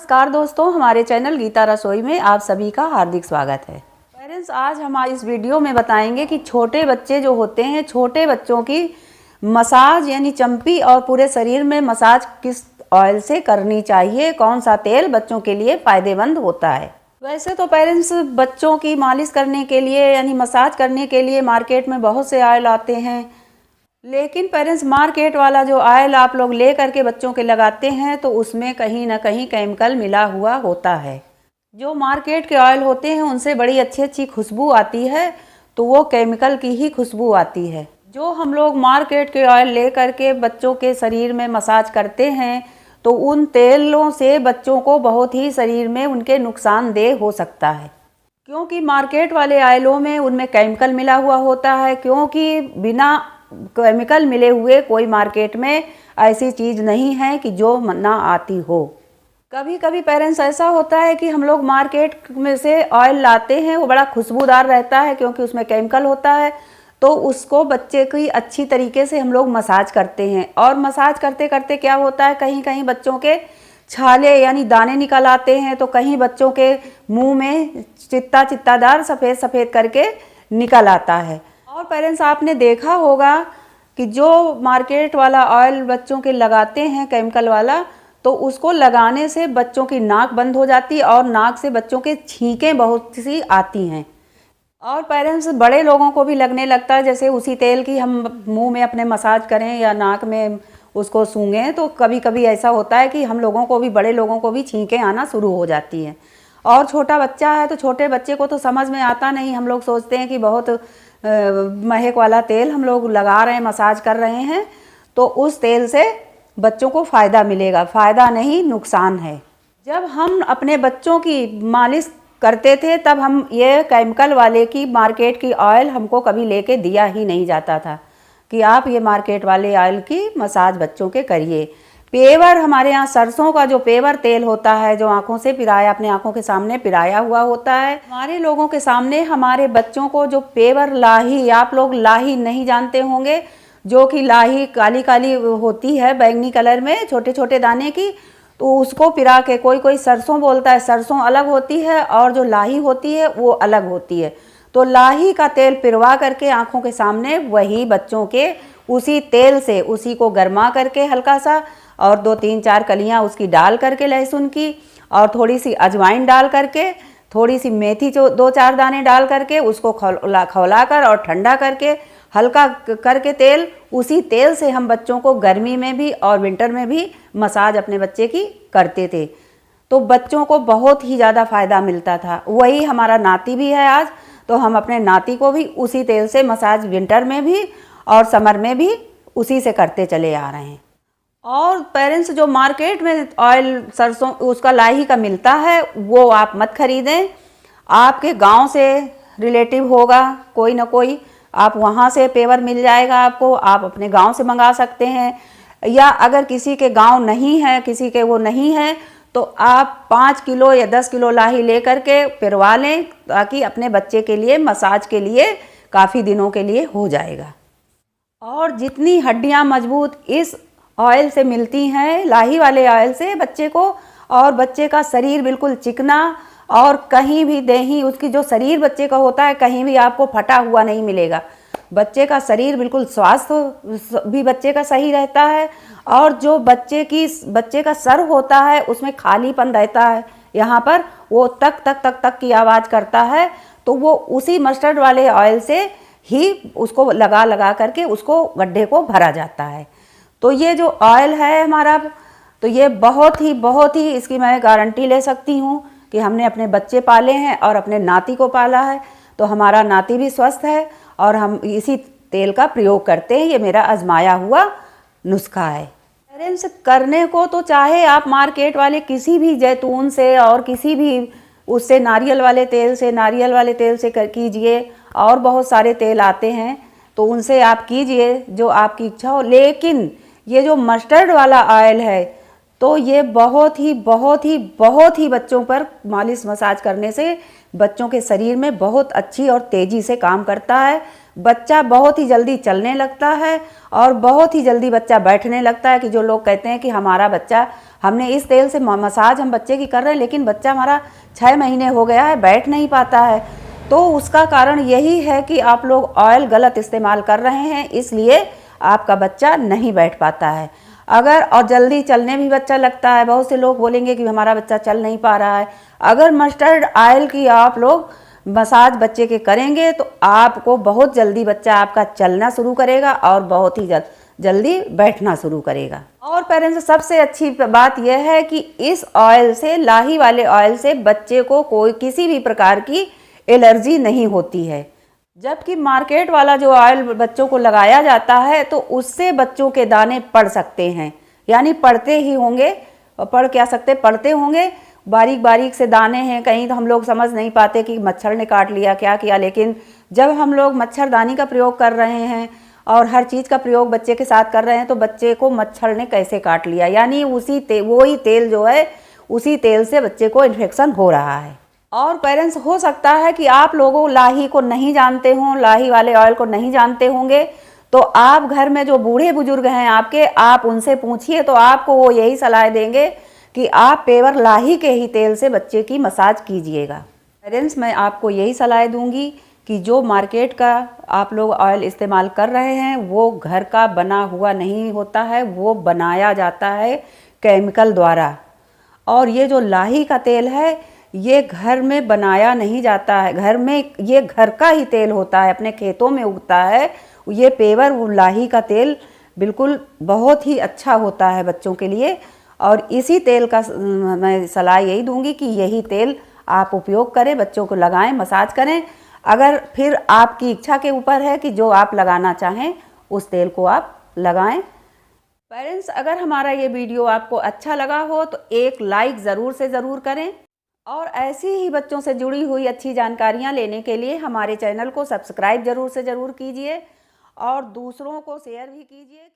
नमस्कार दोस्तों, हमारे चैनल गीता रसोई में आप सभी का हार्दिक स्वागत है। पेरेंट्स, आज हम इस वीडियो में बताएंगे कि छोटे बच्चे जो होते हैं, छोटे बच्चों की मसाज यानी चंपी और पूरे शरीर में मसाज किस ऑयल से करनी चाहिए, कौन सा तेल बच्चों के लिए फ़ायदेमंद होता है। वैसे तो पेरेंट्स बच्चों की मालिश करने के लिए यानी मसाज करने के लिए मार्केट में बहुत से ऑयल आते हैं, लेकिन पेरेंट्स मार्केट वाला जो ऑयल आप लोग ले करके बच्चों के लगाते हैं तो उसमें कहीं ना कहीं केमिकल मिला हुआ होता है। जो मार्केट के ऑयल होते हैं उनसे बड़ी अच्छी अच्छी खुशबू आती है, तो वो केमिकल की ही खुशबू आती है। जो हम लोग मार्केट के ऑयल ले करके बच्चों के शरीर में मसाज करते हैं तो उन तेलों से बच्चों को बहुत ही शरीर में उनके नुकसानदेह हो सकता है, क्योंकि मार्केट वाले ऑयलों में उनमें केमिकल मिला हुआ होता है। क्योंकि बिना केमिकल मिले हुए कोई मार्केट में ऐसी चीज़ नहीं है कि जो ना आती हो। कभी कभी पेरेंट्स ऐसा होता है कि हम लोग मार्केट में से ऑयल लाते हैं, वो बड़ा खुशबूदार रहता है क्योंकि उसमें केमिकल होता है, तो उसको बच्चे की अच्छी तरीके से हम लोग मसाज करते हैं। और मसाज करते करते क्या होता है, कहीं कहीं बच्चों के छाले यानी दाने निकल आते हैं, तो कहीं बच्चों के मुंह में चित्तादार सफ़ेद सफ़ेद करके निकल आता है। और पेरेंट्स आपने देखा होगा कि जो मार्केट वाला ऑयल बच्चों के लगाते हैं केमिकल वाला, तो उसको लगाने से बच्चों की नाक बंद हो जाती है और नाक से बच्चों के छींकें बहुत सी आती हैं। और पेरेंट्स बड़े लोगों को भी लगने लगता है जैसे उसी तेल की हम मुंह में अपने मसाज करें या नाक में उसको सूंघें, तो कभी कभी ऐसा होता है कि हम लोगों को भी, बड़े लोगों को भी छींकें आना शुरू हो जाती हैं। और छोटा बच्चा है तो छोटे बच्चे को तो समझ में आता नहीं, हम लोग सोचते हैं कि बहुत महक वाला तेल हम लोग लगा रहे हैं, मसाज कर रहे हैं, तो उस तेल से बच्चों को फ़ायदा मिलेगा। फ़ायदा नहीं, नुकसान है। जब हम अपने बच्चों की मालिश करते थे तब हम ये केमिकल वाले की मार्केट की ऑयल हमको कभी लेके दिया ही नहीं जाता था कि आप ये मार्केट वाले ऑयल की मसाज बच्चों के करिए। पेवर, हमारे यहाँ सरसों का जो पेवर तेल होता है, जो आँखों से पिराया, अपने आँखों के सामने पिराया हुआ होता है, हमारे लोगों के सामने हमारे बच्चों को जो पेवर लाही, आप लोग लाही नहीं जानते होंगे, जो कि लाही काली काली होती है बैंगनी कलर में, छोटे छोटे दाने की, तो उसको पिरा के कोई कोई सरसों बोलता है। सरसों अलग होती है और जो लाही होती है वो अलग होती है। तो लाही का तेल पिरवा करके आँखों के सामने वही बच्चों के उसी तेल से, उसी को गर्मा करके हल्का सा, और 2-3-4 कलियां उसकी डाल करके लहसुन की, और थोड़ी सी अजवाइन डाल करके, थोड़ी सी मेथी 2-4 दाने डाल करके उसको खौला कर और ठंडा करके हल्का करके तेल, उसी तेल से हम बच्चों को गर्मी में भी और विंटर में भी मसाज अपने बच्चे की करते थे। तो बच्चों को बहुत ही ज़्यादा फ़ायदा मिलता था। वही हमारा नाती भी है आज, तो हम अपने नाती को भी उसी तेल से मसाज विंटर में भी और समर में भी उसी से करते चले आ रहे हैं। और पेरेंट्स, जो मार्केट में ऑयल सरसों उसका लाही का मिलता है वो आप मत खरीदें। आपके गांव से रिलेटिव होगा कोई ना कोई, आप वहां से पेवर मिल जाएगा आपको, आप अपने गांव से मंगा सकते हैं। या अगर किसी के गांव नहीं है, किसी के वो नहीं है, तो आप 5 किलो या 10 किलो लाही ले करके पिरवा लें, ताकि अपने बच्चे के लिए मसाज के लिए काफ़ी दिनों के लिए हो जाएगा। और जितनी हड्डियां मजबूत इस ऑयल से मिलती हैं, लाही वाले ऑयल से बच्चे को, और बच्चे का शरीर बिल्कुल चिकना, और कहीं भी देही उसकी जो शरीर बच्चे का होता है कहीं भी आपको फटा हुआ नहीं मिलेगा। बच्चे का शरीर बिल्कुल, स्वास्थ्य भी बच्चे का सही रहता है। और जो बच्चे का सर होता है उसमें खालीपन रहता है, यहाँ पर वो तक तक तक तक की आवाज़ करता है, तो वो उसी मस्टर्ड वाले ऑयल से ही उसको लगा करके उसको गड्ढे को भरा जाता है। तो ये जो ऑयल है हमारा, तो ये बहुत ही इसकी मैं गारंटी ले सकती हूँ कि हमने अपने बच्चे पाले हैं और अपने नाती को पाला है, तो हमारा नाती भी स्वस्थ है और हम इसी तेल का प्रयोग करते हैं। ये मेरा आजमाया हुआ नुस्खा है। पेरेंट्स, करने को तो चाहे आप मार्केट वाले किसी भी जैतून से और किसी भी उससे नारियल वाले तेल से कीजिए, और बहुत सारे तेल आते हैं तो उनसे आप कीजिए जो आपकी इच्छा हो। लेकिन ये जो मस्टर्ड वाला ऑयल है, तो ये बहुत ही बच्चों पर मालिश मसाज करने से बच्चों के शरीर में बहुत अच्छी और तेज़ी से काम करता है। बच्चा बहुत ही जल्दी चलने लगता है और बहुत ही जल्दी बच्चा बैठने लगता है। कि जो लोग कहते हैं कि हमारा बच्चा, हमने इस तेल से मसाज हम बच्चे की कर रहे हैं लेकिन बच्चा हमारा 6 महीने हो गया है, बैठ नहीं पाता है, तो उसका कारण यही है कि आप लोग ऑयल गलत इस्तेमाल कर रहे हैं, इसलिए आपका बच्चा नहीं बैठ पाता है। अगर और जल्दी चलने भी बच्चा लगता है, बहुत से लोग बोलेंगे कि हमारा बच्चा चल नहीं पा रहा है। अगर मस्टर्ड ऑयल की आप लोग मसाज बच्चे के करेंगे तो आपको बहुत जल्दी बच्चा आपका चलना शुरू करेगा और बहुत ही जल्दी बैठना शुरू करेगा। और पेरेंट्स, सबसे अच्छी बात यह है कि इस ऑयल से, लाही वाले ऑयल से बच्चे को कोई किसी भी प्रकार की एलर्जी नहीं होती है। जबकि मार्केट वाला जो ऑयल बच्चों को लगाया जाता है तो उससे बच्चों के दाने पड़ सकते हैं, यानी पड़ते ही होंगे, पड़ते होंगे, बारीक बारीक से दाने हैं। कहीं तो हम लोग समझ नहीं पाते कि मच्छर ने काट लिया, क्या किया, लेकिन जब हम लोग मच्छरदानी का प्रयोग कर रहे हैं और हर चीज़ का प्रयोग बच्चे के साथ कर रहे हैं तो बच्चे को मच्छर ने कैसे काट लिया, यानी वही तेल जो है, उसी तेल से बच्चे को इन्फेक्शन हो रहा है। और पेरेंट्स, हो सकता है कि आप लोगों लाही को नहीं जानते हों, लाही वाले ऑयल को नहीं जानते होंगे, तो आप घर में जो बूढ़े बुजुर्ग हैं आपके, आप उनसे पूछिए तो आपको वो यही सलाह देंगे कि आप पेवर लाही के ही तेल से बच्चे की मसाज कीजिएगा। पेरेंट्स, मैं आपको यही सलाह दूंगी कि जो मार्केट का आप लोग ऑयल इस्तेमाल कर रहे हैं वो घर का बना हुआ नहीं होता है, वो बनाया जाता है केमिकल द्वारा। और ये जो लाही का तेल है ये घर में बनाया नहीं जाता है, घर में ये घर का ही तेल होता है, अपने खेतों में उगता है। ये पेवर लाही का तेल बिल्कुल बहुत ही अच्छा होता है बच्चों के लिए, और इसी तेल का मैं सलाह यही दूंगी कि यही तेल आप उपयोग करें, बच्चों को लगाएं, मसाज करें। अगर फिर आपकी इच्छा के ऊपर है कि जो आप लगाना चाहें उस तेल को आप लगाएं। पेरेंट्स, अगर हमारा ये वीडियो आपको अच्छा लगा हो तो एक लाइक ज़रूर से ज़रूर करें, और ऐसी ही बच्चों से जुड़ी हुई अच्छी जानकारियाँ लेने के लिए हमारे चैनल को सब्सक्राइब ज़रूर से ज़रूर कीजिए और दूसरों को शेयर भी कीजिए।